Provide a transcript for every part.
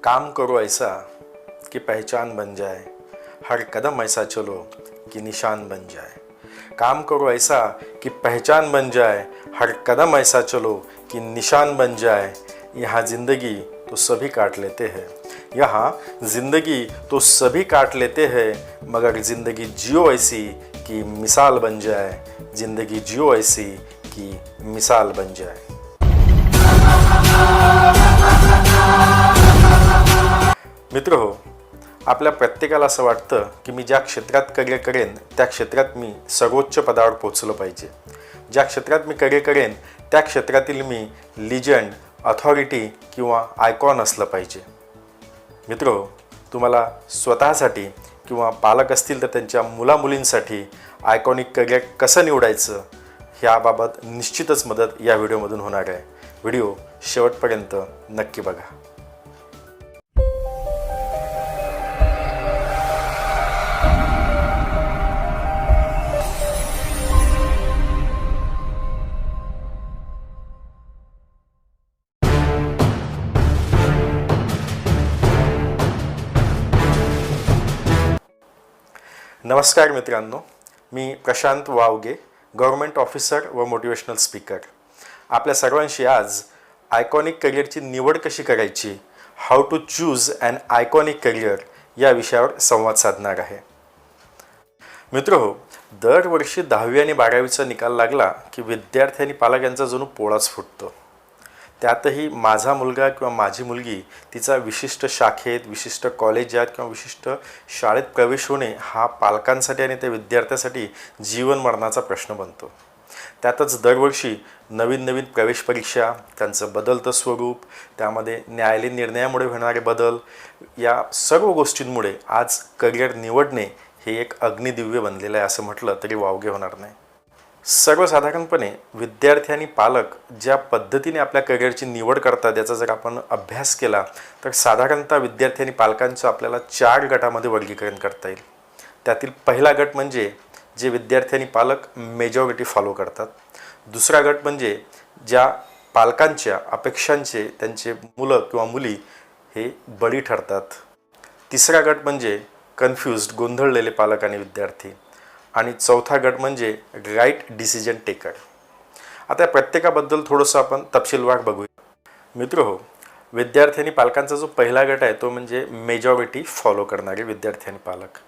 काम करो ऐसा कि पहचान बन जाए, हर कदम ऐसा चलो कि निशान बन जाए। काम करो ऐसा कि पहचान बन जाए, हर कदम ऐसा चलो कि निशान बन जाए। यहाँ ज़िंदगी तो सभी काट लेते हैं, यहाँ ज़िंदगी तो सभी काट लेते हैं, मगर ज़िंदगी जियो ऐसी कि मिसाल बन जाए। ज़िंदगी जियो ऐसी कि मिसाल बन जाए। मित्र हो, आपल्या प्रत्येकाला असं वाटतं की मी ज्या क्षेत्रात करिअर करेन त्या क्षेत्रात मी सर्वोच्च पदावर पोहोचलं पाहिजे। ज्या क्षेत्रात मी करिअर करेन त्या क्षेत्रातील मी लिजंड, अथॉरिटी किंवा आयकॉन असलं पाहिजे। मित्र हो, तुम्हाला स्वतःसाठी किंवा पालक असतील तर त्यांच्या मुलामुलींसाठी आयकॉनिक करिअर कसं निवडायचं ह्याबाबत निश्चितच मदत या व्हिडिओमधून होणार आहे। व्हिडिओ शेवटपर्यंत नक्की बघा। नमस्कार मित्रांनो, मी प्रशांत वावगे, गव्हर्नमेंट ऑफिसर व मोटिवेशनल स्पीकर। आपल्या सर्वांशी आज आयकॉनिक करिअरची निवड कशी करायची, how to choose an iconic career या विषयावर संवाद साधणार आहे। मित्र हो, दरवर्षी 10वी आणि 12वीचा निकाल लागला की विद्यार्थी आणि पालक यांचा जणू पोळाच फुटतो। त्यातही माझा मुलगा किंवा माझी मुलगी तिचा विशिष्ट शाखेत, विशिष्ट कॉलेजात किंवा विशिष्ट शाळेत प्रवेश होणे हा पालकांसाठी आणि त्या विद्यार्थ्यासाठी जीवन मरणाचा प्रश्न बनतो। त्यातच दरवर्षी नवीन प्रवेश परीक्षा, त्यांचं बदलतं स्वरूप, त्यामध्ये न्यायालयीन निर्णयामुळे होणारे बदल, या सर्व गोष्टींमुळे आज करिअर निवडणे हे एक अग्निदिव्य बनलेलं आहे असं म्हटलं तरी वावगे होणार नाही। सर्वसाधारणपणे विद्यार्थी आणि पालक ज्या पद्धतीने आपल्या करिअरची निवड करतात याचा जर आपण अभ्यास केला तर साधारणतः विद्यार्थी आणि पालकांचं आपल्याला 4 गटामध्ये वर्गीकरण करता येईल। त्यातील पहिला गट म्हणजे जे विद्यार्थी आणि पालक मेजॉरिटी फॉलो करतात। दुसरा गट म्हणजे ज्या पालकांच्या अपेक्षांचे त्यांचे मुलं किंवा मुली हे बळी ठरतात। तिसरा गट म्हणजे कन्फ्युज्ड, गोंधळलेले पालक आणि विद्यार्थी। आणि चौथा गट म्हणजे राईट डिसिजन टेकर। आता या प्रत्येकाबद्दल थोडंसं आपण तपशीलवार बघूया। मित्र हो, विद्यार्थी आणि पालकांचा जो पहिला गट आहे तो म्हणजे मेजॉरिटी फॉलो करणारे विद्यार्थी आणि पालक।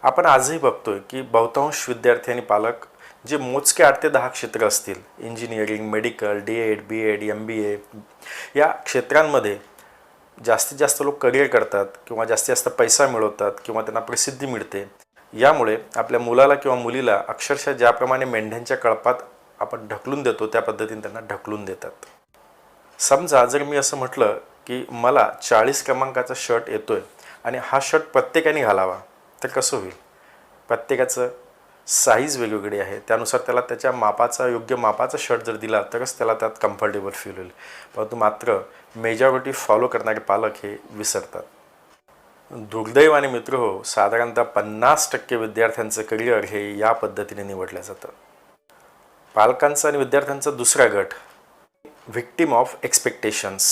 आपण आजही बघतोय की बहुतांश विद्यार्थी आणि पालक जे मोजके 8 ते 10 क्षेत्र असतील, engineering, medical, DED, BEd, MBA या क्षेत्रांमध्ये जास्तीत जास्त लोक करिअर करतात किंवा जास्तीत जास्त पैसा मिळवतात किंवा त्यांना प्रसिद्धी मिळते। यामुळे आपल्या मुलाला किंवा मुलीला अक्षरशः ज्याप्रमाणे मेंढ्यांच्या कळपात आपण ढकलून देतो त्या पद्धतीने त्यांना ढकलून देतात। समजा जर मी असं म्हटलं की मला 40 क्रमांकाचा शर्ट येतोय आणि हा शर्ट प्रत्येकाने घालावा तर कसं होईल? प्रत्येकाचं साईज वेगवेगळी आहे, त्यानुसार त्याला त्याच्या मापाचा, योग्य मापाचा शर्ट जर दिला तरच त्याला त्यात कम्फर्टेबल फील होईल। परंतु मात्र मेजॉरिटी फॉलो करणारे पालक हे विसरतात। दुर्दैवाने मित्र हो, साधारणतः 50% विद्यार्थ्यांचं करिअर हे या पद्धतीने निवडलं जातं। पालकांचा आणि विद्यार्थ्यांचा दुसरा गट व्हिक्टिम ऑफ एक्सपेक्टेशन्स।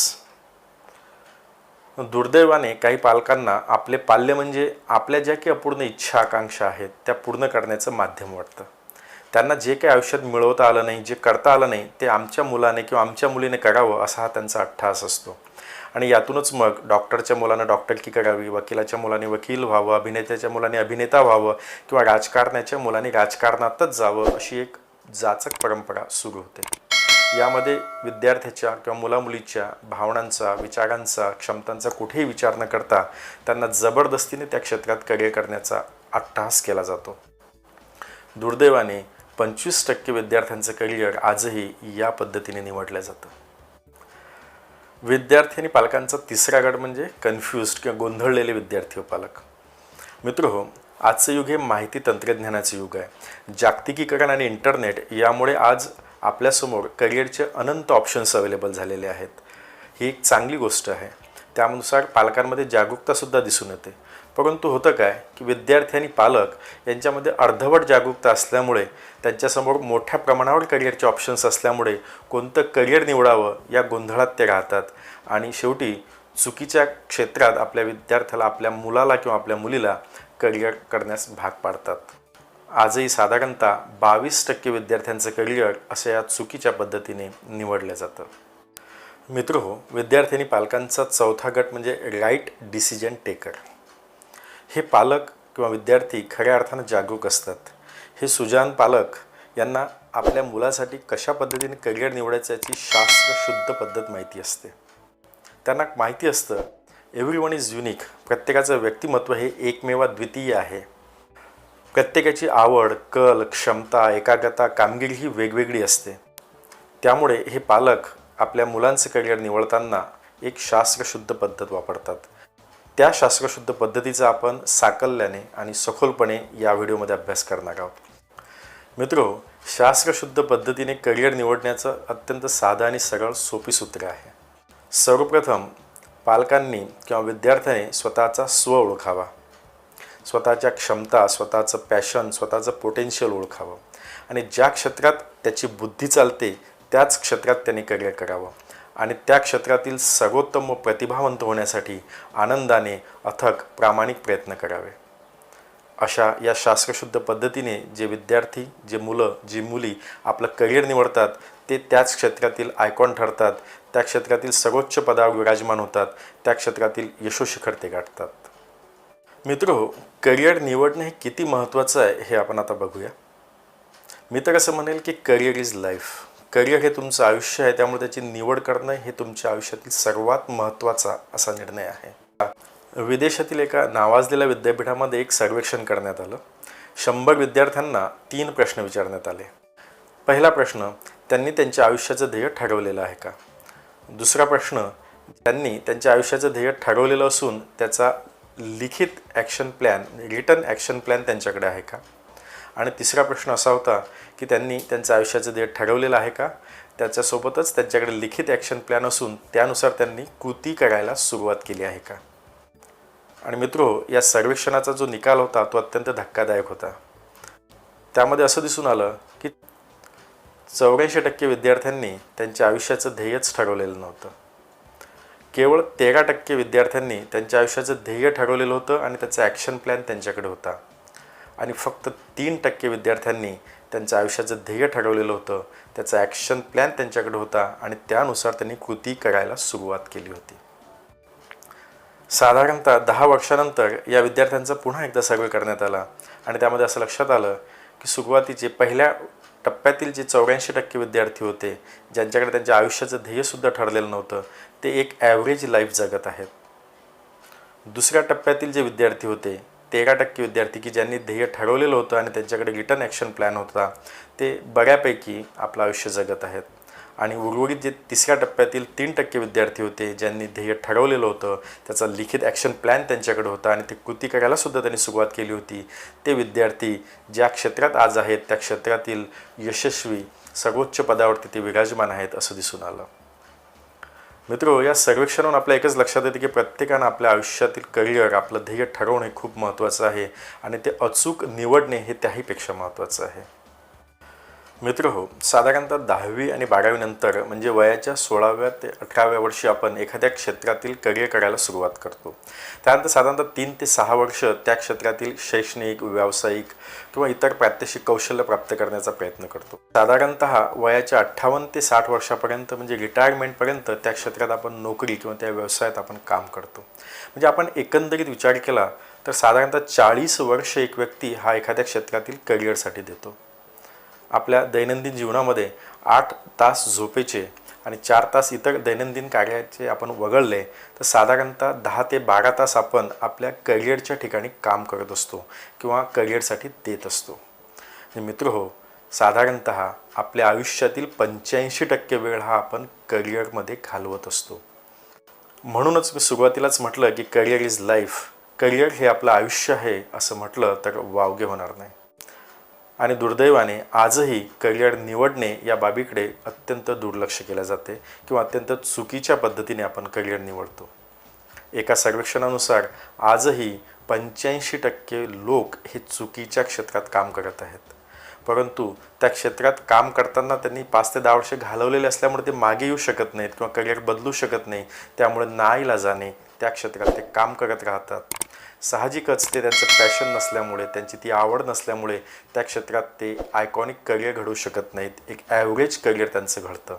दुर्दैवाने काही पालकांना आपले पाल्य म्हणजे आपल्या ज्या काही अपूर्ण इच्छा आकांक्षा आहेत त्या पूर्ण करण्याचं माध्यम वाटतं। त्यांना जे काही आयुष्यात मिळवता आलं नाही, जे करता आलं नाही ते आमच्या मुलाने किंवा आमच्या मुलीने करावं असा हा त्यांचा अट्टहास असतो। आणि यातूनच मग डॉक्टरच्या मुलानं डॉक्टरकी करावी, वकिलाच्या मुलाने वकील व्हावं, अभिनेत्याच्या मुलाने अभिनेता व्हावं किंवा राजकारण्याच्या मुलाने राजकारणातच जावं अशी एक जाचक परंपरा सुरू होते। यामध्ये विद्यार्थ्याच्या किंवा मुलामुलीच्या भावनांचा, विचारांचा, क्षमतांचा कुठेही विचार न करता त्यांना जबरदस्तीने त्या क्षेत्रात करिअर करण्याचा अट्टहास केला जातो। दुर्दैवाने 25% विद्यार्थ्यांचं करिअर आजही या पद्धतीने निवडलं जातं। विद्यार्थी आणि पालकांचा तिसरा गट म्हणजे कन्फ्युज्ड किंवा गोंधळलेले विद्यार्थी व पालक। मित्र हो, आजचं युग हे माहिती तंत्रज्ञानाचं युग आहे। जागतिकीकरण आणि इंटरनेट यामुळे आज आपल्यासमोर करिअरचे अनंत ऑप्शन्स अवेलेबल झालेले आहेत। ही एक चांगली गोष्ट आहे। त्यानुसार पालकांमध्ये जागरूकतासुद्धा दिसून येते। परंतु होतं काय की विद्यार्थी आणि पालक यांच्यामध्ये अर्धवट जागरूकता असल्यामुळे, त्यांच्यासमोर मोठ्या प्रमाणावर करिअरचे ऑप्शन्स असल्यामुळे कोणतं करिअर निवडावं या गोंधळात ते राहतात आणि शेवटी चुकीच्या क्षेत्रात आपल्या विद्यार्थ्याला, आपल्या मुलाला किंवा आपल्या मुलीला करिअर करण्यास भाग पाडतात. आजही साधारणतः 22% विद्यार्थ्यांचं करिअर अशा या चुकीच्या पद्धतीने निवडलं जातं. मित्रहो, विद्यार्थी आणि पालकांचा चौथा गट म्हणजे राईट डिसिजन टेकर. हे पालक किंवा विद्यार्थी खऱ्या अर्थानं जागरूक असतात. हे सुजाण पालक यांना आपल्या मुलासाठी कशा पद्धतीने करिअर निवडायचं याची शास्त्रशुद्ध पद्धत माहिती असते. त्यांना माहिती असतं एव्हरीवन इज युनिक. प्रत्येकाचं व्यक्तिमत्व हे एकमेव द्वितीय आहे. प्रत्येकाची आवड, कल, क्षमता, एकाग्रता, कामगिरी ही वेगवेगळी असते. त्यामुळे हे पालक आपल्या मुलांचं करिअर निवडताना एक शास्त्रशुद्ध पद्धत वापरतात. त्या शास्त्रशुद्ध पद्धतीचा आपण साकल्याने आणि सखोलपणे या व्हिडिओमध्ये अभ्यास करणार आहोत. मित्रो, शास्त्रशुद्ध पद्धतीने करिअर निवडण्याचं अत्यंत साधं आणि सरळ सोपी सूत्र आहे. सर्वप्रथम पालकांनी किंवा विद्यार्थ्याने स्वतःचा स्व ओळखावा. स्वतःच्या क्षमता, स्वतःचं पॅशन, स्वतःचं पोटेन्शियल ओळखावं आणि ज्या क्षेत्रात त्याची बुद्धी चालते त्याच क्षेत्रात त्यांनी करिअर करावं आणि त्या क्षेत्रातील सर्वोत्तम व प्रतिभावंत होण्यासाठी आनंदाने, अथक, प्रामाणिक प्रयत्न करावे. अशा या शास्त्रशुद्ध पद्धतीने जे विद्यार्थी, जे मुलं, जी मुली आपलं करिअर निवडतात ते त्याच क्षेत्रातील आयकॉन ठरतात, त्या क्षेत्रातील सर्वोच्च पदावर विराजमान होतात, त्या क्षेत्रातील यशोशिखर ते गाठतात. मित्रो, करिअर निवडणं हे किती महत्त्वाचं आहे हे आपण आता बघूया. मी तर असं म्हणेल की करिअर इज लाईफ. करिअर हे तुमचं आयुष्य आहे, त्यामुळे त्याची निवड करणं हे तुमच्या आयुष्यातील सर्वात महत्त्वाचा असा निर्णय आहे. विदेशातील एका नावाजलेल्या विद्यापीठामध्ये एक सर्वेक्षण करण्यात आलं. 100 विद्यार्थ्यांना 3 प्रश्न विचारण्यात आले. पहिला प्रश्न, त्यांनी त्यांच्या आयुष्याचं ध्येय ठरवलेलं आहे का? दुसरा प्रश्न, त्यांनी त्यांच्या आयुष्याचं ध्येय ठरवलेलं असून त्याचा लिखित action plan, written action plan त्यांच्याकडे आहे का? आणि तिसरा प्रश्न असा होता की त्यांनी त्यांचं आयुष्याचं ध्येय ठरवलेलं आहे का, त्याच्यासोबतच त्यांच्याकडे लिखित ॲक्शन प्लॅन असून त्यानुसार त्यांनी कृती करायला सुरुवात केली आहे का? आणि मित्रो, या सर्वेक्षणाचा जो निकाल होता तो अत्यंत धक्कादायक होता. त्यामध्ये असं दिसून आलं की 84% विद्यार्थ्यांनी त्यांच्या आयुष्याचं ध्येयच ठरवलेलं नव्हतं. केवळ 13% विद्यार्थ्यांनी त्यांच्या आयुष्याचं ध्येय ठरवलेलं होतं आणि त्याचा ॲक्शन प्लॅन त्यांच्याकडे होता. आणि फक्त 3% विद्यार्थ्यांनी त्यांच्या आयुष्याचं ध्येय ठरवलेलं होतं, त्याचा ॲक्शन प्लॅन त्यांच्याकडे होता आणि त्यानुसार त्यांनी कृती करायला सुरुवात केली होती. साधारणतः 10 वर्षानंतर या विद्यार्थ्यांचा पुन्हा एकदा सर्वे करण्यात आला आणि त्यामध्ये असं लक्षात आलं की सुरुवातीचे पहिल्या टप्प्यातील जे 84% विद्यार्थी होते, ज्यांच्याकडे त्यांच्या आयुष्याचं ध्येयसुद्धा ठरलेलं नव्हतं, ते एक ॲव्हरेज लाईफ जगत आहेत. दुसऱ्या टप्प्यातील जे विद्यार्थी होते, 13% विद्यार्थी की ज्यांनी ध्येय ठरवलेलं होतं आणि त्यांच्याकडे रिटर्न ॲक्शन प्लॅन होता, ते बऱ्यापैकी आपलं आयुष्य जगत आहेत. आणि उर्वरित जे तिसऱ्या टप्प्यातील 3% विद्यार्थी होते, ज्यांनी ध्येय ठरवलेलं होतं, त्याचा लिखित ॲक्शन प्लॅन त्यांच्याकडे होता आणि ते कृती करायलासुद्धा त्यांनी सुरुवात केली होती, ते विद्यार्थी ज्या क्षेत्रात आज आहेत त्या क्षेत्रातील यशस्वी सर्वोच्च पदावरती ते विराजमान आहेत असं दिसून आलं. मित्रो, या सर्वेक्षणावरून आपल्या एकच लक्षात येते की प्रत्येकानं आपल्या आयुष्यातील करिअर, आपलं ध्येय ठरवणे खूप महत्त्वाचं आहे आणि ते अचूक निवडणे हे त्याहीपेक्षा महत्त्वाचं आहे. मित्रहो, साधारणतः 10वी आणि 12वी नंतर म्हणजे वयाच्या 16व्या ते 18व्या वर्षी आपण एखाद्या क्षेत्रातील करिअर करायला सुरुवात करतो. त्यानंतर साधारणतः 3 ते 6 वर्ष त्या क्षेत्रातील शैक्षणिक, व्यावसायिक किंवा इतर प्रात्यक्षिक कौशल्य प्राप्त करण्याचा प्रयत्न करतो. साधारणतः वयाच्या 58 ते 60 वर्षापर्यंत म्हणजे रिटायरमेंटपर्यंत त्या क्षेत्रात आपण नोकरी किंवा त्या व्यवसायात आपण काम करतो. म्हणजे आपण एकंदरीत विचार केला तर साधारणतः 40 वर्ष एक व्यक्ती हा एखाद्या क्षेत्रातील करिअरसाठी देतो. आपल्या दैनंदिन जीवनामध्ये 8 तास झोपेचे आणि 4 तास इतर दैनंदिन कार्याचे आपण वगळले तर साधारणतः 10 ते 12 तास आपण आपल्या करिअरच्या ठिकाणी काम करत असतो किंवा करिअरसाठी देत असतो. मित्रहो, साधारणतः आपल्या आयुष्यातील 85% वेळ हा आपण करिअरमध्ये घालवत असतो. म्हणूनच मी सुरुवातीलाच म्हटलं की करिअर इज लाईफ. करिअर हे आपलं आयुष्य आहे असं म्हटलं तर वावगे होणार नाही. आणि दुर्दैवाने आजही करिअर निवडणे या बाबीकडे अत्यंत दुर्लक्ष केले जाते किंवा अत्यंत चुकीच्या पद्धतीने आपण करिअर निवडतो. एका सर्वेक्षणानुसार आजही 85% लोक हे चुकीच्या क्षेत्रात काम करत आहेत. परंतु त्या क्षेत्रात काम करताना त्यांनी 5 ते 10 वर्ष घालवलेले असल्यामुळे ते मागे येऊ शकत नाहीत किंवा करिअर बदलू शकत नाही. त्यामुळे नाईलाजाने त्या क्षेत्रात ते काम करत राहतात. साहजिकच ते त्यांचं पॅशन नसल्यामुळे, त्यांची ती आवड नसल्यामुळे त्या क्षेत्रात ते आयकॉनिक करिअर घडवू शकत नाहीत. एक ॲव्हरेज करिअर त्यांचं घडतं.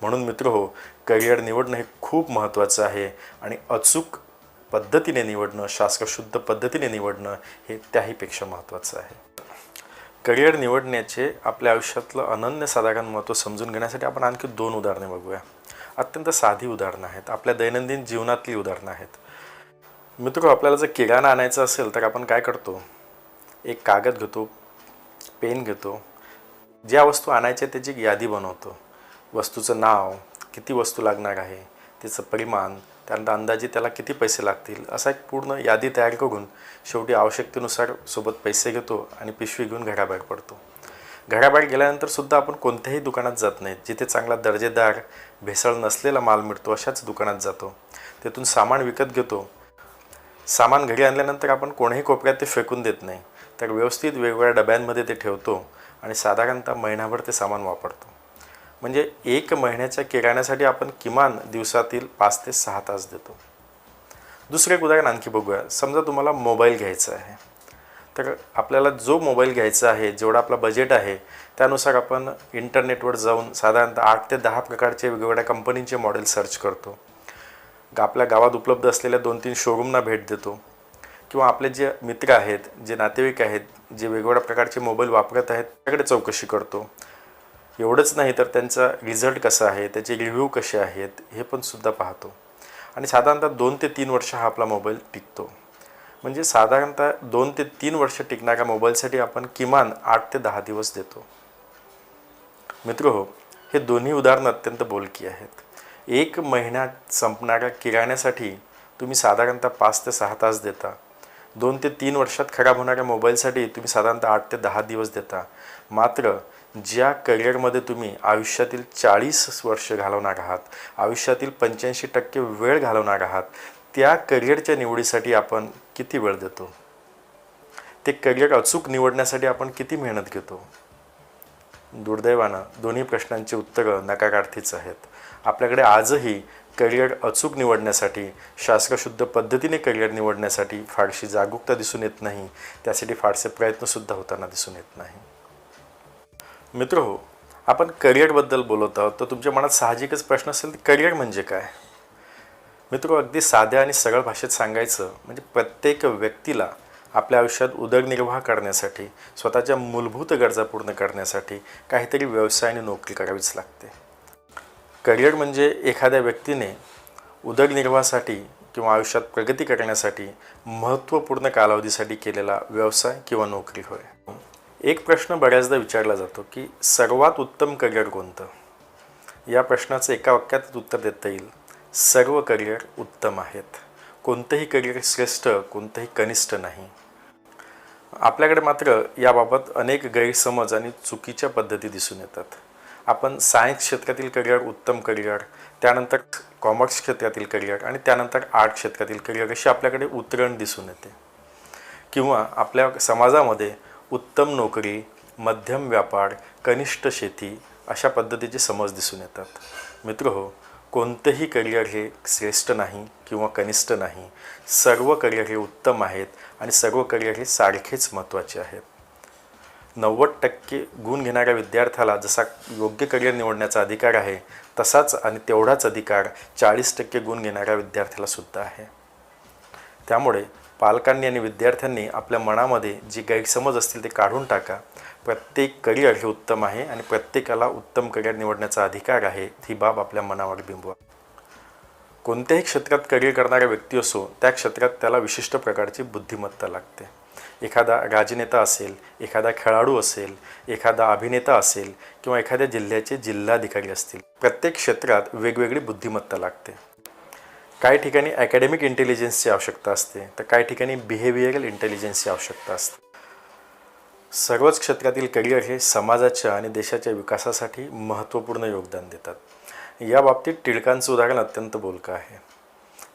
म्हणून मित्रहो, करिअर निवडणं हे खूप महत्त्वाचं आहे आणि अचूक पद्धतीने निवडणं, शास्त्रशुद्ध पद्धतीने निवडणं हे त्याहीपेक्षा महत्त्वाचं आहे. करिअर निवडण्याचे आपल्या आयुष्यातलं अनन्यसाधारण महत्त्व समजून घेण्यासाठी आपण आणखी 2 उदाहरणे बघूया. अत्यंत साधी उदाहरणं आहेत, आपल्या दैनंदिन जीवनातली उदाहरणं आहेत. मित्र, आपल्याला जर किराणा आणायचा असेल तर आपण काय करतो? एक कागद घेतो, पेन घेतो, ज्या वस्तू आणायच्या त्याची यादी बनवतो. वस्तूचं नाव, किती वस्तू लागणार आहे, त्याचं परिमाण, त्यानंतर अंदाजे त्याला किती पैसे लागतील, असा एक पूर्ण यादी तयार करून शेवटी आवश्यकतेनुसार सोबत पैसे घेतो आणि पिशवी घेऊन घराबाहेर पडतो. घराबाहेर गेल्यानंतरसुद्धा आपण कोणत्याही दुकानात जात नाहीत. जिथे चांगला दर्जेदार, भेसळ नसलेला माल मिळतो अशाच दुकानात जातो. तेथून सामान विकत घेतो. सामान घरी आणल्यानंतर आपण कोणत्याही कोपऱ्यात ते फेकून देत नाही, तर व्यवस्थित वेगवेगळ्या डब्यांमध्ये ते ठेवतो आणि साधारणतः महिनाभर ते सामान वापरतो. म्हणजे 1 महिन्याच्या किराण्यासाठी आपण किमान दिवसातील 5 ते 6 तास देतो. दुसरं एक उदाहरण आणखी बघूया. समजा तुम्हाला मोबाईल घ्यायचा आहे, तर आपल्याला जो मोबाईल घ्यायचा आहे, जेवढा आपला बजेट आहे त्यानुसार आपण इंटरनेटवर जाऊन साधारणतः 8 ते 10 प्रकारचे वेगवेगळ्या कंपनीचे मॉडेल सर्च करतो. आपल्या गावात उपलब्ध असलेल्या 2-3 शोरूमना भेट देतो किंवा आपले जे मित्र आहेत, जे नातेवाईक आहेत, जे वेगवेगळ्या प्रकारचे मोबाईल वापरत आहेत त्याकडे चौकशी करतो. एवढंच नाही तर त्यांचा रिझल्ट कसा आहे, त्याचे रिव्ह्यू कसे आहेत हे पण सुद्धा पाहतो. आणि साधारणतः 2 ते 3 वर्ष हा आपला मोबाईल टिकतो. म्हणजे साधारणतः 2 ते 3 वर्ष टिकणाऱ्या मोबाईलसाठी आपण किमान 8 ते 10 दिवस देतो. मित्रहो, हे दोन्ही उदाहरणं अत्यंत बोलकी आहेत. 1 महिन्यात संपणाऱ्या किराण्यासाठी तुम्ही साधारणतः 5 ते 6 तास देता. 2 ते 3 वर्षात खराब होणाऱ्या मोबाईलसाठी तुम्ही साधारणतः 8 ते 10 दिवस देता. मात्र ज्या करिअरमध्ये तुम्ही आयुष्यातील 40 वर्ष घालवणार आहात, आयुष्यातील 85% वेळ घालवणार आहात, त्या करिअरच्या निवडीसाठी आपण किती वेळ देतो? ते करिअर अचूक निवडण्यासाठी आपण किती मेहनत घेतो? दुर्दैवानं दोन्ही प्रश्नांची उत्तरं नकारार्थीच आहेत. आपल्याकडे आजही करिअर अचूक निवडण्यासाठी, शास्त्रशुद्ध पद्धतीने करिअर निवडण्यासाठी फारशी जागरूकता दिसून येत नाही. त्यासाठी फारसे प्रयत्नसुद्धा होताना दिसून येत नाही. मित्रहो, आपण करिअरबद्दल बोलत आहोत, तर तुमच्या मनात साहजिकच प्रश्न असेल की करिअर म्हणजे काय? मित्र, अगदी साध्या आणि सरळ भाषेत सांगायचं म्हणजे प्रत्येक व्यक्तीला आपल्या आयुष्यात उदरनिर्वाह करण्यासाठी, स्वतःच्या मूलभूत गरजा पूर्ण करण्यासाठी काहीतरी व्यवसाय आणि नोकरी करावीच लागते. करिअर म्हणजे एखाद्या व्यक्तीने उदरनिर्वाहासाठी किंवा आयुष्यात प्रगती करण्यासाठी महत्त्वपूर्ण कालावधीसाठी केलेला व्यवसाय किंवा नोकरी होय. एक प्रश्न बऱ्याचदा विचारला जातो की सर्वात उत्तम करिअर कोणतं? या प्रश्नाचं एका वाक्यात उत्तर देता येईल, सर्व करिअर उत्तम आहेत. कोणतंही करिअर श्रेष्ठ, कोणतंही कनिष्ठ नाही. आपल्याकडे मात्र याबाबत अनेक गैरसमज आणि चुकीच्या पद्धती दिसून येतात. आपण सायन्स क्षेत्रातील करिअर उत्तम करिअर, त्यानंतर कॉमर्स क्षेत्रातील करिअर आणि त्यानंतर आर्ट क्षेत्रातील करिअर अशी आपल्याकडे उतरण दिसून येते. किंवा आपल्या समाजामध्ये उत्तम नोकरी, मध्यम व्यापार, कनिष्ठ शेती अशा पद्धतीचे समज दिसून येतात. मित्रहो, कोणतंही करिअर हे श्रेष्ठ नाही किंवा कनिष्ठ नाही. सर्व करिअर हे उत्तम आहेत आणि सर्व करिअर हे सारखेच महत्त्वाचे आहेत. 90% गुण घेणाऱ्या विद्यार्थ्याला जसा योग्य करिअर निवडण्याचा अधिकार आहे, तसाच आणि तेवढाच अधिकार 40% गुण घेणाऱ्या विद्यार्थ्याला सुद्धा आहे. त्यामुळे पालकांनी आणि विद्यार्थ्यांनी आपल्या मनामध्ये जे गैरसमज असतील ते काढून टाका. प्रत्येक करिअर हे उत्तम आहे आणि प्रत्येकाला उत्तम करिअर निवडण्याचा अधिकार आहे, ही बाब आपल्या मनावर बिंबवा. कोणत्याही क्षेत्रात करिअर करणारा व्यक्ती असो, त्या क्षेत्रात त्याला विशिष्ट प्रकारची बुद्धिमत्ता लागते. एखादा राजनेता असेल, एखादा खेळाडू असेल, एखादा अभिनेता असेल किंवा एखाद्या जिल्ह्याचे जिल्हाधिकारी असतील, प्रत्येक क्षेत्रात वेगवेगळी बुद्धिमत्ता लागते. काही ठिकाणी ॲकॅडमिक इंटेलिजन्सची आवश्यकता असते, तर काही ठिकाणी बिहेवियरल इंटेलिजन्सची आवश्यकता असते. सर्वच क्षेत्रातील करिअर हे समाजाच्या आणि देशाच्या विकासासाठी महत्त्वपूर्ण योगदान देतात. या बाबतीत टिळकांचं उदाहरण अत्यंत बोलकं आहे.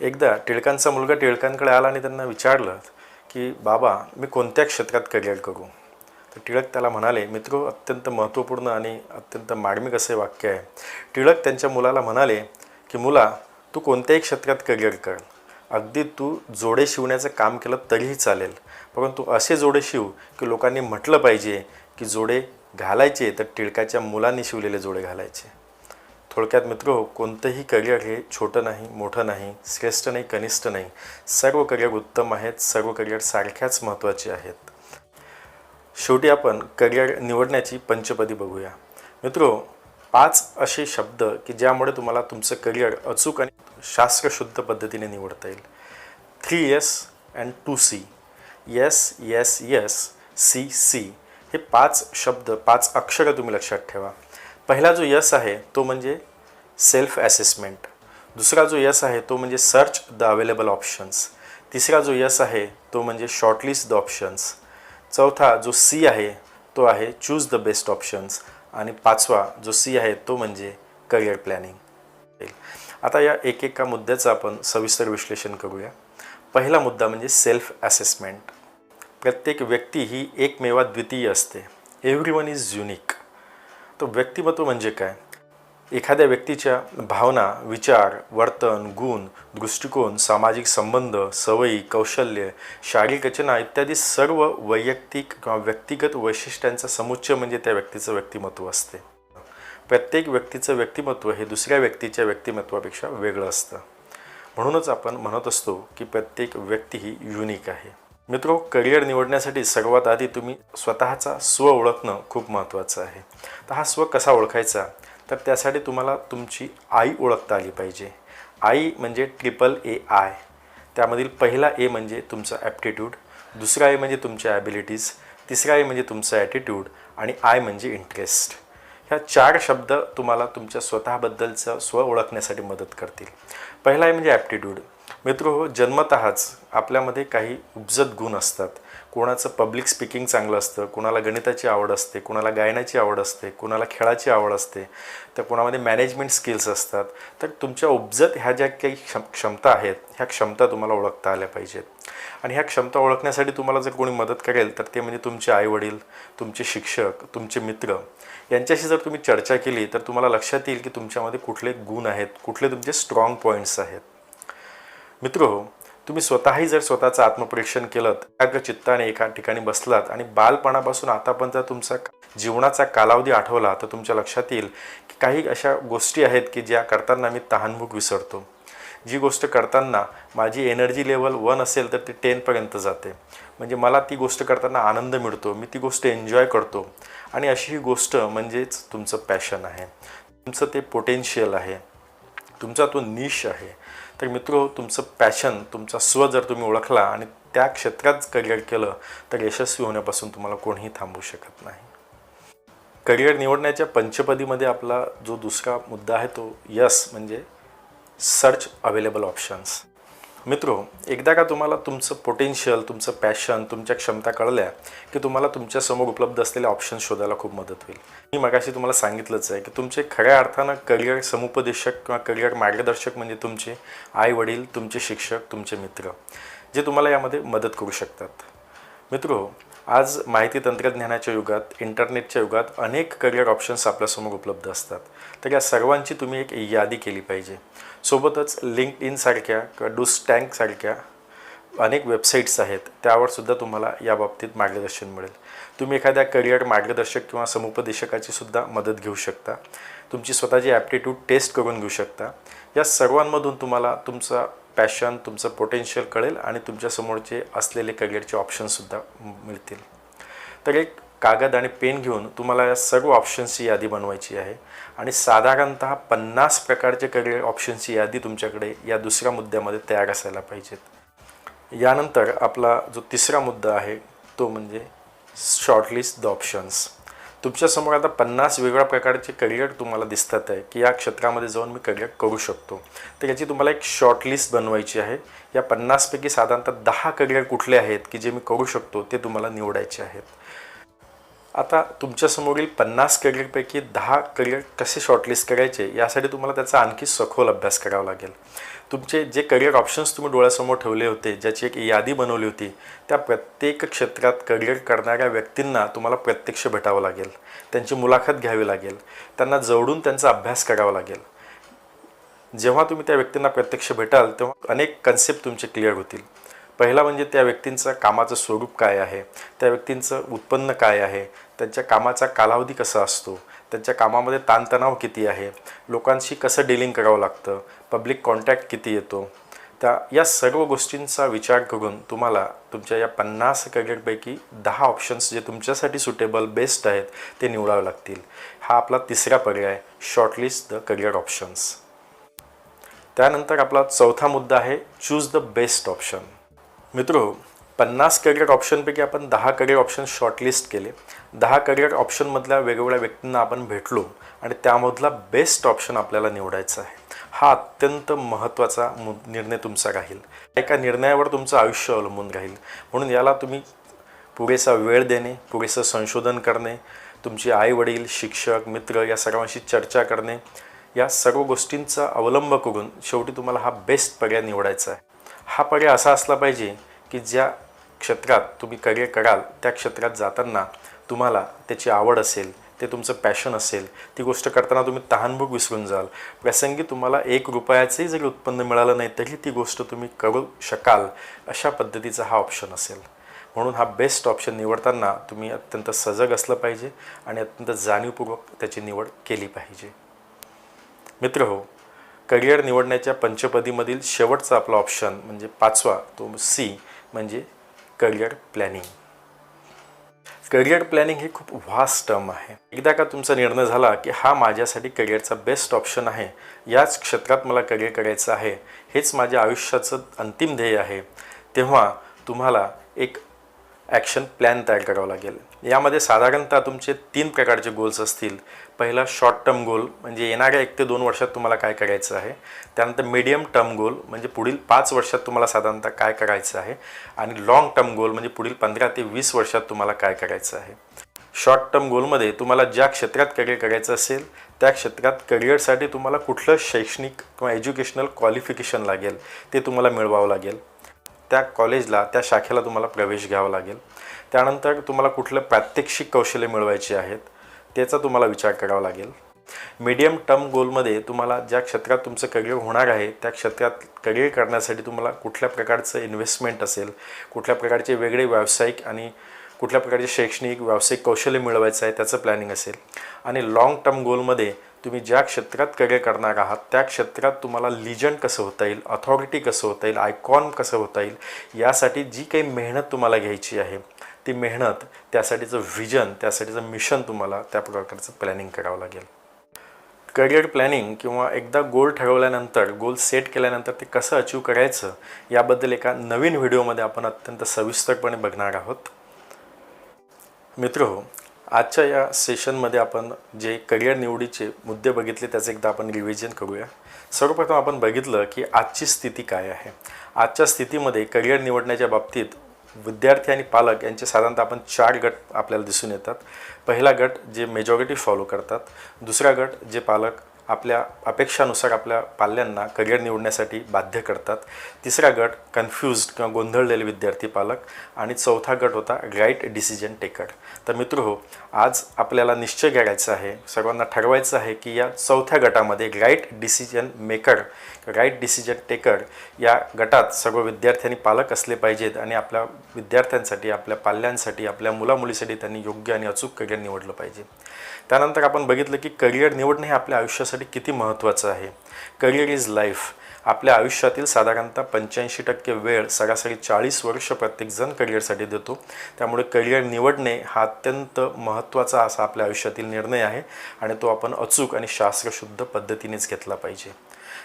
एकदा टिळकांचा मुलगा टिळकांकडे आला आणि त्यांना विचारलं की बाबा, मी कोणत्या क्षेत्रात करिअर करू? तर टिळक त्याला म्हणाले, मित्र अत्यंत महत्त्वपूर्ण आणि अत्यंत मार्मिक असे वाक्य आहे. टिळक त्यांच्या मुलाला म्हणाले की मुला, तू कोणत्याही क्षेत्रात करिअर कर, अगदी तू जोडे शिवण्याचं काम केलं तरीही चालेल, परंतु असे जोडे शिव की लोकांनी म्हटलं पाहिजे की जोडे घालायचे तर टिळकाच्या मुलांनी शिवलेले जोडे घालायचे. थोडक्यात मित्रो, कोणतंही करिअर हे छोटं नाही, मोठं नाही, श्रेष्ठ नाही, कनिष्ठ नाही, सर्व करिअर उत्तम आहेत, सर्व करिअर सारख्याच महत्त्वाचे आहेत. शेवटी आपण करिअर निवडण्याची पंचपदी बघूया. मित्रो, 5 असे शब्द की ज्यामुळे तुम्हाला तुमचं करिअर अचूक आणि शास्त्रशुद्ध पद्धतीने निवडता येईल. 3S and 2C. Yes, yes, yes, C, C. हे 5 शब्द, 5 अक्षरं तुम्ही लक्षात ठेवा. पहिला जो यस आहे तो म्हणजे सेल्फ ॲसेसमेंट. दुसरा जो यस आहे तो म्हणजे सर्च द अवेलेबल ऑप्शन्स. तिसरा जो यस आहे तो म्हणजे शॉर्टलिस्ट द ऑप्शन्स. चौथा जो सी आहे तो आहे चूज द बेस्ट ऑप्शन्स. आणि 5वा जो सी आहे तो म्हणजे करिअर प्लॅनिंग. आता या एकेका मुद्द्याचं आपण सविस्तर विश्लेषण करूया. पहिला मुद्दा म्हणजे सेल्फ ॲसेसमेंट. प्रत्येक व्यक्ती ही एकमेवाद्वितीय असते. Everyone is unique. तो व्यक्तिमत्व म्हणजे काय? एखाद्या व्यक्तीच्या भावना, विचार, वर्तन, गुण, दृष्टिकोन, सामाजिक संबंध, सवयी, कौशल्य, शारीरिक रचना इत्यादी सर्व वैयक्तिक किंवा व्यक्तिगत वैशिष्ट्यांचा समुच्चय म्हणजे त्या व्यक्तीचं व्यक्तिमत्व असते. प्रत्येक व्यक्तीचं व्यक्तिमत्व हे दुसऱ्या व्यक्तीच्या व्यक्तिमत्वापेक्षा वेगळं असतं. म्हणूनच आपण म्हणत असतो की प्रत्येक व्यक्ती ही युनिक आहे. मित्रो, करिअर निवडण्यासाठी सर्वात आधी तुम्ही स्वतःचा स्व ओळखणं खूप महत्त्वाचं आहे. तर हा स्व कसा ओळखायचा? तर त्यासाठी तुम्हाला तुमची आई ओळखता आली पाहिजे. आई म्हणजे AAI. त्यामधील पहिला ए म्हणजे तुमचा ॲप्टिट्यूड, दुसरा ए म्हणजे तुमच्या ॲबिलिटीज, तिसरा ए म्हणजे तुमचा ॲटिट्यूड आणि आय म्हणजे इंटरेस्ट. ह्या 4 शब्द तुम्हाला तुमच्या स्वतःबद्दलचं स्व ओळखण्यासाठी मदत करतील. पहिला आहे म्हणजे ॲप्टिट्यूड. मित्र हो, जन्मतःच आपल्यामध्ये काही उपजत गुण असतात. कोणाचं पब्लिक स्पीकिंग चांगलं असतं, कोणाला गणिताची आवड असते, कोणाला गायनाची आवड असते, कोणाला खेळाची आवड असते, तर कोणामध्ये मॅनेजमेंट स्किल्स असतात. तर तुमच्या उपजत ह्या ज्या काही क्षमता आहेत, ह्या क्षमता तुम्हाला ओळखता आल्या पाहिजेत. आणि ह्या क्षमता ओळखण्यासाठी तुम्हाला जर कोणी मदत करेल तर ते म्हणजे तुमचे आईवडील, तुमचे शिक्षक, तुमचे मित्र. यांच्याशी जर तुम्ही चर्चा केली तर तुम्हाला लक्षात येईल की तुमच्यामध्ये कुठले गुण आहेत, कुठले तुमचे स्ट्रॉंग पॉईंट्स आहेत. मित्रहो, तुम्ही स्वतःही जर स्वतःचं आत्मपरीक्षण केलं, एकाग्र चित्ताने एका ठिकाणी बसलात आणि बालपणापासून आतापर्यंत तुमचा जीवनाचा कालावधी आठवला तर तुमच्या लक्षात येईल की काही अशा गोष्टी आहेत की ज्या करताना मी तहानभूक विसरतो. जी गोष्ट करताना माझी एनर्जी लेवल 1 असेल तर ती 10पर्यंत जाते. म्हणजे मला ती गोष्ट करताना आनंद मिळतो, मी ती गोष्ट एन्जॉय करतो. आणि अशी ही गोष्ट म्हणजेच तुमचं पॅशन आहे, तुमचं ते पोटेन्शियल आहे, तुमचा तो निश आहे. तर मित्रो, तुमचं पॅशन, तुमचा स्व जर तुम्ही ओळखला आणि त्या क्षेत्रात करिअर केलं तर यशस्वी होण्यापासून तुम्हाला कोणीही थांबवू शकत नाही. करिअर निवडण्याच्या पंचपदीमध्ये आपला जो दुसरा मुद्दा आहे तो यस म्हणजे सर्च अवेलेबल ऑप्शन्स. मित्रो, एकदा का तुम्हाला तुमचं पोटेन्शियल, तुमचं पॅशन, तुमच्या क्षमता कळल्या की तुम्हाला तुमच्यासमोर उपलब्ध असलेले ऑप्शन्स शोधायला खूप मदत होईल. मी मगाशी तुम्हाला सांगितलंच आहे की तुमचे खऱ्या अर्थानं करिअर समुपदेशक किंवा करिअर मार्गदर्शक म्हणजे तुमचे आई वडील, तुमचे शिक्षक, तुमचे मित्र, जे तुम्हाला यामध्ये मदत करू शकतात. मित्रो, आज माहिती तंत्रज्ञानाच्या युगात, इंटरनेटच्या युगात अनेक करिअर ऑप्शन्स आपल्यासमोर उपलब्ध असतात. तर या सर्वांची तुम्ही एक यादी केली पाहिजे. सोबतच लिंक्डइनसारख्या किंवा डूस्टँकसारख्या अनेक वेबसाईट्स आहेत, त्यावर सुद्धा तुम्हाला याबाबतीत मार्गदर्शन मिळेल. तुम्ही एखाद्या करिअर मार्गदर्शक किंवा समुपदेशकाची सुद्धा मदत घेऊ शकता. तुमची स्वतःची ॲप्टिट्यूड टेस्ट करून घेऊ शकता. या सर्वांमधून तुम्हाला तुमचा पॅशन, तुमचं पोटेन्शियल कळेल आणि तुमच्यासमोरचे असलेले करिअरचे ऑप्शनसुद्धा मिळतील. तर एक कागद आणि पेन घेऊन तुम्हाला या सर्व ऑप्शन्सची यादी बनवायची आहे आणि साधारणतः 50 प्रकारचे करिअर ऑप्शन्सची यादी तुमच्याकडे या दुसऱ्या मुद्द्यामध्ये तयार असायला पाहिजेत. यानंतर आपला जो तिसरा मुद्दा आहे तो म्हणजे शॉर्टलिस्ट द ऑप्शन्स. तुमच्यासमोर आता 50 वेगवेगळ्या प्रकारचे करिअर तुम्हाला दिसतात आहे की या क्षेत्रामध्ये जाऊन मी करिअर करू शकतो. तर याची तुम्हाला एक शॉर्टलिस्ट बनवायची आहे. या 50पैकी साधारणतः 10 करिअर कुठले आहेत की जे मी करू शकतो ते तुम्हाला निवडायचे आहेत. आता तुमच्यासमोरील 50 करिअरपैकी 10 करिअर कसे शॉर्टलिस्ट करायचे यासाठी तुम्हाला त्याचा आणखी सखोल अभ्यास करावा लागेल. तुमचे जे करिअर ऑप्शन्स तुम्ही डोळ्यासमोर ठेवले होते, ज्याची एक यादी बनवली होती, त्या प्रत्येक क्षेत्रात करिअर करणाऱ्या व्यक्तींना तुम्हाला प्रत्यक्ष भेटावं लागेल, त्यांची मुलाखत घ्यावी लागेल, त्यांना जवळून त्यांचा अभ्यास करावा लागेल. जेव्हा तुम्ही त्या व्यक्तींना प्रत्यक्ष भेटाल तेव्हा अनेक कन्सेप्ट तुमचे क्लिअर होतील. पहिला म्हणजे त्या व्यक्तींचं कामाचं स्वरूप काय आहे, त्या व्यक्तींचं उत्पन्न काय आहे, त्यांच्या कामाचा कालावधी कसा असतो, त्यांच्या कामामध्ये ताणतणाव किती आहे, लोकांशी कसं डीलिंग करावं लागतं, पब्लिक कॉन्टॅक्ट किती येतो. या सर्व गोष्टींचा विचार करून तुम्हाला तुमच्या या 50 करिअरपैकी 10 ऑप्शन्स जे तुमच्यासाठी सुटेबल बेस्ट आहेत ते निवडावे लागतील. हा आपला तिसरा पर्याय, शॉर्टलिस्ट द करिअर ऑप्शन्स. त्यानंतर आपला चौथा मुद्दा आहे, चूज द बेस्ट ऑप्शन. मित्रो, 50 करिअर ऑप्शनपैकी आपण 10 करिअर ऑप्शन शॉर्टलिस्ट केले. 10 करिअर ऑप्शनमधल्या वेगवेगळ्या व्यक्तींना आपण भेटलो आणि त्यामधला बेस्ट ऑप्शन आपल्याला निवडायचा आहे. हा अत्यंत महत्त्वाचा निर्णय तुमचा राहील. एका निर्णयावर तुमचं आयुष्य अवलंबून राहील. म्हणून याला तुम्ही पुरेसा वेळ देणे, पुरेसं संशोधन करणे, तुमचे आईवडील, शिक्षक, मित्र या सर्वांशी चर्चा करणे, या सर्व गोष्टींचा अवलंब करून शेवटी तुम्हाला हा बेस्ट पर्याय निवडायचा आहे. हा पर्याय असा असला पाहिजे की ज्या क्षेत्रात तुम्ही करिअर कराल त्या क्षेत्रात जाताना तुम्हाला त्याची आवड असेल, ते तुमचं पॅशन असेल, ती गोष्ट करताना तुम्ही तहानभूक विसरून जाल. प्रसंगी तुम्हाला 1 रुपयाचंही जरी उत्पन्न मिळालं नाही तरी ती गोष्ट तुम्ही करू शकाल, अशा पद्धतीचा हा ऑप्शन असेल. म्हणून हा बेस्ट ऑप्शन निवडताना तुम्ही अत्यंत सजग असलं पाहिजे आणि अत्यंत जाणीवपूर्वक त्याची निवड केली पाहिजे. मित्रहो, करिअर निवडण्याच्या पंचपदीमधील शेवटचा आपला ऑप्शन म्हणजे 5वा, तो सी म्हणजे करिअर प्लॅनिंग. करिअर प्लॅनिंग ही खूप व्हास्ट टर्म आहे. एकदा का तुमचा निर्णय झाला की हा माझ्यासाठी करिअरचा बेस्ट ऑप्शन आहे, याच क्षेत्रात मला करिअर करायचं आहे, हेच माझ्या आयुष्याचं अंतिम ध्येय आहे, तेव्हा तुम्हाला एक ॲक्शन प्लॅन तयार करावा लागेल. यामध्ये साधारणतः तुमचे 3 प्रकारचे गोल्स असतील. पहिला शॉर्ट टर्म गोल म्हणजे येणाऱ्या 1 ते 2 वर्षात तुम्हाला काय करायचं आहे. त्यानंतर मीडियम टर्म गोल म्हणजे पुढील 5 वर्षात तुम्हाला साधारणतः काय करायचं आहे. आणि लाँग टर्म गोल म्हणजे पुढील 15 ते 20 वर्षात तुम्हाला काय करायचं आहे. शॉर्ट टर्म गोलमध्ये तुम्हाला ज्या क्षेत्रात करिअर करायचं असेल त्या क्षेत्रात करिअरसाठी तुम्हाला कुठलं शैक्षणिक किंवा एज्युकेशनल क्वालिफिकेशन लागेल ते तुम्हाला मिळवावं लागेल. त्या कॉलेजला, त्या शाखेला तुम्हाला प्रवेश घ्यावा लागेल. त्यानंतर तुम्हाला कुठलं प्रात्यक्षिक कौशल्य मिळवायचे आहेत त्याचा तुम्हाला विचार करावा लागेल. मीडियम टर्म गोलमध्ये तुम्हाला ज्या क्षेत्रात तुमचं करिअर होणार आहे त्या क्षेत्रात करिअर करण्यासाठी तुम्हाला कुठल्या प्रकारचं इन्व्हेस्टमेंट असेल, कुठल्या प्रकारचे वेगळे व्यावसायिक आणि कुठल्या प्रकारचे शैक्षणिक व्यावसायिक कौशल्य मिळवायचं आहे त्याचं प्लॅनिंग असेल. आणि लाँग टर्म गोलमध्ये तुम्ही ज्या क्षेत्रात करिअर करणार आहात त्या क्षेत्रात तुम्हाला लिजंड कसं होता येईल, अथॉरिटी कसं होता येईल, आयकॉन कसं होता येईल, यासाठी जी काही मेहनत तुम्हाला घ्यायची आहे ती मेहनत, त्यासाठीचं व्हिजन, त्यासाठीचं मिशन तुम्हाला त्या प्रकारचं प्लॅनिंग करावं लागेल. करिअर प्लॅनिंग किंवा एकदा गोल ठरवल्यानंतर, गोल सेट केल्यानंतर ते कसं अचीव करायचं याबद्दल एका नवीन व्हिडिओमध्ये आपण अत्यंत सविस्तरपणे बघणार आहोत. मित्रहो, आजच्या या सेशनमध्ये आपण जे करिअर निवडीचे मुद्दे बघितले त्याचं एकदा आपण रिव्हिजन करूया. सर्वप्रथम आपण बघितलं की आजची स्थिती काय आहे. आजच्या स्थितीमध्ये करिअर निवडण्याच्या बाबतीत विद्यार्थी आणि पालक यांचे साधारणतः आपण 4 गट आपल्याला दिसून येतात. पहिला गट जे मेजॉरिटी फॉलो करतात, दुसरा गट जे पालक आपल्या अपेक्षानुसार आपल्या पाल्यांना करिअर निवडण्यासाठी बाध्य करतात, तिसरा गट कन्फ्यूज्ड किंवा गोंधळलेले विद्यार्थी पालक, आणि चौथा गट होता राईट डिसिजन टेकर. तर मित्रहो, आज आपल्याला निश्चय करायचा आहे, सर्वांना ठरवायचं आहे की या चौथ्या गटामध्ये right decision maker, right decision taker या गटात सर्व विद्यार्थी आणि पालक असले पाहिजेत आणि आपल्या विद्यार्थ्यांसाठी, आपल्या पाल्यांसाठी, आपल्या मुलामुलीसाठी त्यांनी योग्य आणि अचूक करिअर निवडलं पाहिजे. त्यानंतर आपण बघितलं की करिअर निवडणे हे आपल्या आयुष्यासाठी किती महत्त्वाचं आहे. Career is life. आपल्या आयुष्यातील साधारणतः 85% वेळ, सरासरी 40 वर्ष प्रत्येकजण करिअरसाठी देतो. त्यामुळे करिअर निवडणे हा अत्यंत महत्त्वाचा असा आपल्या आयुष्यातील निर्णय आहे आणि तो आपण अचूक आणि शास्त्रशुद्ध पद्धतीनेच घेतला पाहिजे.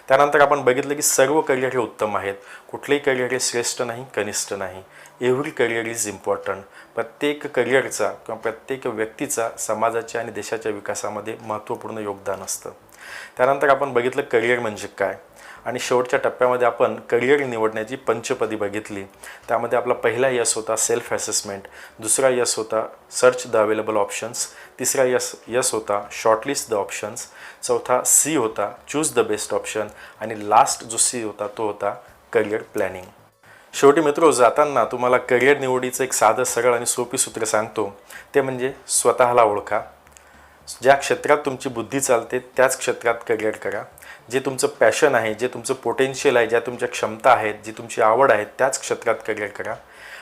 त्यानंतर आपण बघितलं की सर्व करिअर हे उत्तम आहेत. कुठलेही करिअर हे श्रेष्ठ नाही, कनिष्ठ नाही. Every career is important. प्रत्येक करिअरचा किंवा प्रत्येक व्यक्तीचा समाजाच्या आणि देशाच्या विकासामध्ये महत्त्वपूर्ण योगदान असतं. त्यानंतर आपण बघितलं करिअर म्हणजे काय. आणि शेवटच्या टप्प्यामध्ये आपण करिअर निवडण्याची पंचपदी बघितली. त्यामध्ये आपला पहिला यस होता सेल्फ असेसमेंट, दुसरा यस होता सर्च द अवेलेबल ऑप्शन्स, तिसरा यस होता शॉर्टलिस्ट द ऑप्शन्स, चौथा सी होता चूज द बेस्ट ऑप्शन आणि लास्ट जो सी होता तो होता करिअर प्लॅनिंग. शेवटी मित्रो, जाताना तुम्हाला करिअर निवडीचं एक साधं सरळ आणि सोपी सूत्र सांगतो, ते म्हणजे स्वतःला ओळखा. ज्या क्षेत्रात तुमची बुद्धी चालते त्याच क्षेत्रात करिअर करा. जे तुमचं पॅशन आहे, जे तुमचं पोटेन्शियल आहे, ज्या तुमच्या क्षमता आहेत, जी तुमची आवड आहे त्याच क्षेत्रात करिअर करा.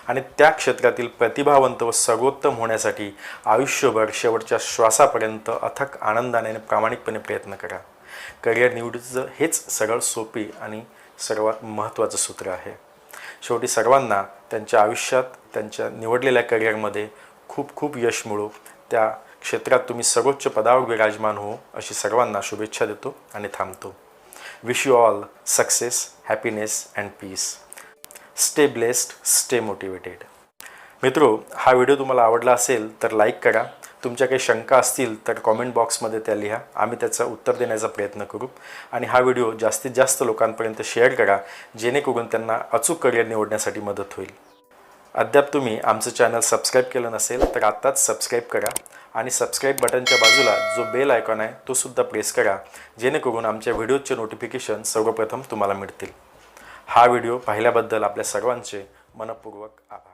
आणि त्या क्षेत्रातील प्रतिभावंत व सर्वोत्तम होण्यासाठी आयुष्यभर शेवटच्या श्वासापर्यंत अथक आनंदाने आणि प्रामाणिकपणे प्रयत्न करा. करिअर निवडीचं हेच सरळ, सोपी आणि सर्वात महत्त्वाचं सूत्र आहे. शेवटी सर्वांना त्यांच्या आयुष्यात त्यांच्या निवडलेल्या करिअरमध्ये खूप खूप यश मिळो, त्या क्षेत्रात तुम्ही सर्वोच्च पदावर विराजमान हो, अशी सर्वांना शुभेच्छा देतो आणि थांबतो. Wish you all success, happiness and peace. Stay blessed, stay motivated. मित्रो, हा व्हिडिओ तुम्हाला आवडला असेल तर लाईक करा. तुमच्या काही शंका असतील तर कॉमेंट बॉक्समध्ये त्या लिहा, आम्ही त्याचं उत्तर देण्याचा प्रयत्न करू. आणि हा व्हिडिओ जास्तीत जास्त लोकांपर्यंत शेअर करा, जेणेकरून त्यांना अचूक करिअर निवडण्यासाठी मदत होईल. अद्याप तुम्ही आमचं चॅनल सबस्क्राईब केलं नसेल तर आत्ताच सबस्क्राईब करा आणि सबस्क्राईब बटनच्या बाजूला जो बेल आयकॉन आहे तो सुद्धा प्रेस करा, जेणेकरून आमच्या व्हिडिओचे नोटिफिकेशन सर्वप्रथम तुम्हाला मिळतील. हा व्हिडिओ पाहिल्याबद्दल आपल्या सर्वांचे मनपूर्वक आभार.